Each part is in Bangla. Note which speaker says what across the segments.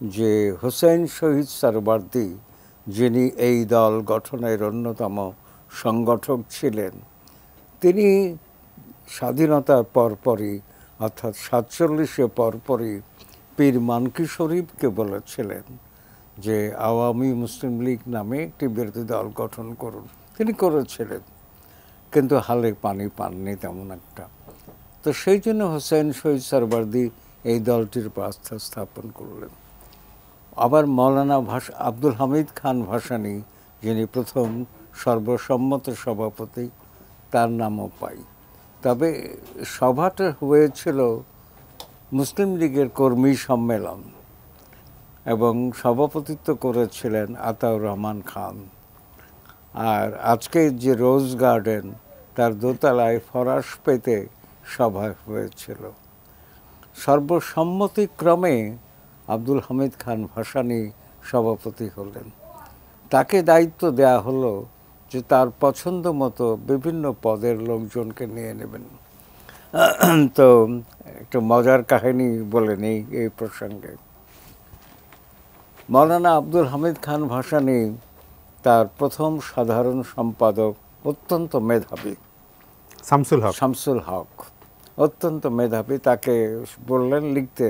Speaker 1: যে হোসেন শহীদ সরওয়ার্দী, যিনি এই দল গঠনের অন্যতম সংগঠক ছিলেন, তিনি স্বাধীনতার পরপরই অর্থাৎ 47-এ পরপরই পীর মানকি শরীফকে বলেছিলেন যে আওয়ামী মুসলিম লীগ নামে একটি বিরোধী দল গঠন করুন। তিনি করেছিলেন, কিন্তু হালে পানি পাননি তেমন একটা। তো সেই জন্য হোসেন শহীদ সরওয়ার্দী এই দলটির আস্থা স্থাপন করলেন। আবার মৌলানা আব্দুল হামিদ খান ভাসানী, যিনি প্রথম সর্বসম্মত সভাপতি, তার নামও পাই। তবে সভাটা হয়েছিল মুসলিম লীগের কর্মী সম্মেলন এবং সভাপতিত্ব করেছিলেন আতাউর রহমান খান। আর আজকে যে রোজ গার্ডেন, তার দোতলায় ফরাস পেতে সভা হয়েছিল। সর্বসম্মতিক্রমে আব্দুল হামিদ খান ভাসানী সভাপতি হলেন। তাকে দায়িত্ব দেয়া হলো যে তার পছন্দ মতো বিভিন্ন পদের লোকজনকে নিয়ে নেবেন। তো একটু মজার কাহিনী বলে নেই এই প্রসঙ্গে। মৌলানা আব্দুল হামিদ খান ভাসানী তার প্রথম সাধারণ সম্পাদক, অত্যন্ত মেধাবী, শামসুল হক, অত্যন্ত মেধাবী, তাকে বললেন লিখতে,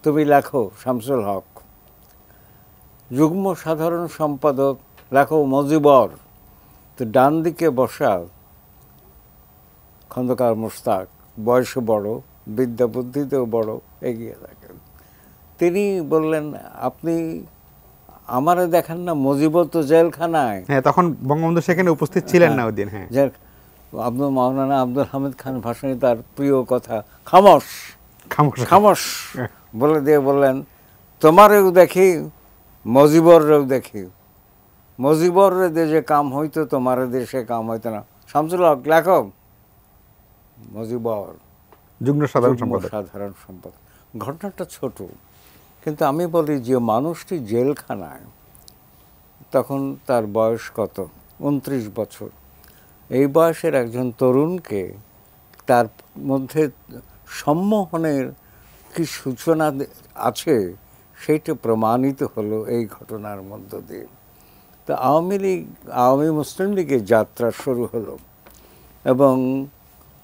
Speaker 1: তুমি লেখো শামসুল হক। যুগ্ম সাধারণ সম্পাদক লেখো মজিবর। তো ডান দিকে বসা খন্দকার মোশতাক, বয়সে বড়, বিদ্যা বুদ্ধিতেও বড়, এগিয়ে থাকেন। তিনি বললেন, আপনি আমারে দেখেন না, মজিবর তো জেলখানায়।
Speaker 2: হ্যাঁ, তখন বঙ্গবন্ধু সেখানে উপস্থিত ছিলেন না ওই দিন। হ্যাঁ,
Speaker 1: মৌলানা আব্দুল হামিদ খান ভাসানী তার প্রিয় কথা খামোশ খামোশ বলে দিয়ে বললেন, তোমারেও দেখি মজিবরেও দেখি, মজিবরের দেশে কাম হইতো, তোমার দেশে কাম হইতো না। শামসুল হক লেখক, মজিবর
Speaker 2: যুগ্ম সাধারণ
Speaker 1: সম্পাদক। ঘটনাটা ছোট, কিন্তু আমি বলি যে মানুষটি জেলখানায়, তখন তার বয়স কত, 29 বছর। এই বয়সের একজন তরুণকে তার মধ্যে সম্মোহনের কি সূচনা আছে, সেইটা প্রমাণিত হলো এই ঘটনার মধ্য দিয়ে। তো আওয়ামী মুসলিম লীগের যাত্রা শুরু হলো এবং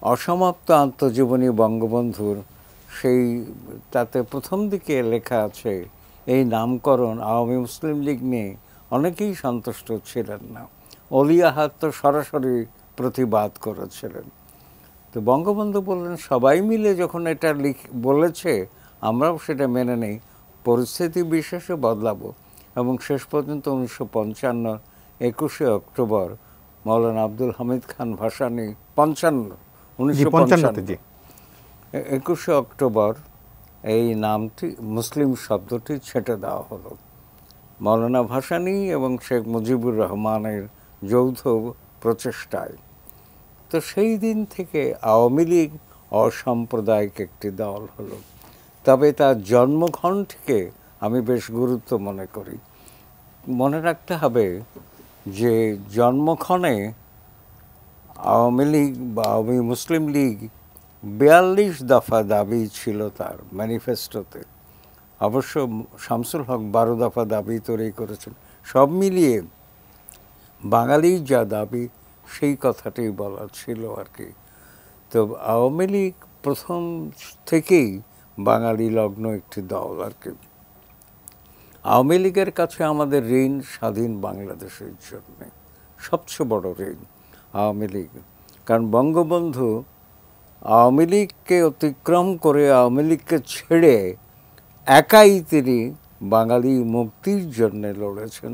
Speaker 1: অসমাপ্ত আত্মজীবনী বঙ্গবন্ধুর সেই, তাতে প্রথম দিকে লেখা আছে এই নামকরণ আওয়ামী মুসলিম লীগ নিয়ে অনেকেই সন্তুষ্ট ছিলেন না। অলি আহাদ তো সরাসরি প্রতিবাদ করেছিলেন। তো বঙ্গবন্ধু বললেন, সবাই মিলে যখন এটা বলেছে, আমরাও সেটা মেনে নেই, পরিস্থিতি বিশেষে বদলাবো। এবং শেষ পর্যন্ত 1955 21শে অক্টোবর মৌলানা আব্দুল হামিদ খান ভাসানী 21শে অক্টোবর এই নামটি, মুসলিম শব্দটি ছেঁটে দেওয়া হলো মৌলানা ভাসানী এবং শেখ মুজিবুর রহমানের যৌথ প্রচেষ্টায়। তো সেই দিন থেকে আওয়ামী লীগ অসাম্প্রদায়িক একটি দল হলো। তবে তার জন্মক্ষণটিকে আমি বেশ গুরুত্ব মনে করি। মনে রাখতে হবে যে জন্মক্ষণে আওয়ামী লীগ বা আওয়ামী মুসলিম লীগ 42 দফা দাবি ছিল তার ম্যানিফেস্টোতে। অবশ্য শামসুল হক 12 দফা দাবি তৈরি করেছেন। সব মিলিয়ে বাঙালির যা দাবি সেই কথাটি বলা ছিল আর কি। তো আওয়ামী লীগ প্রথম থেকেই বাঙালি লগ্ন একটি দল আর কি। আওয়ামী লীগের কাছে আমাদের ঋণ স্বাধীন বাংলাদেশের জন্য সবচেয়ে বড় ঋণ আওয়ামী লীগ। কারণ বঙ্গবন্ধু আওয়ামী লীগকে অতিক্রম করে, আওয়ামী লীগকে ছেড়ে একাই তিনি বাঙালি মুক্তির জন্য লড়েছেন।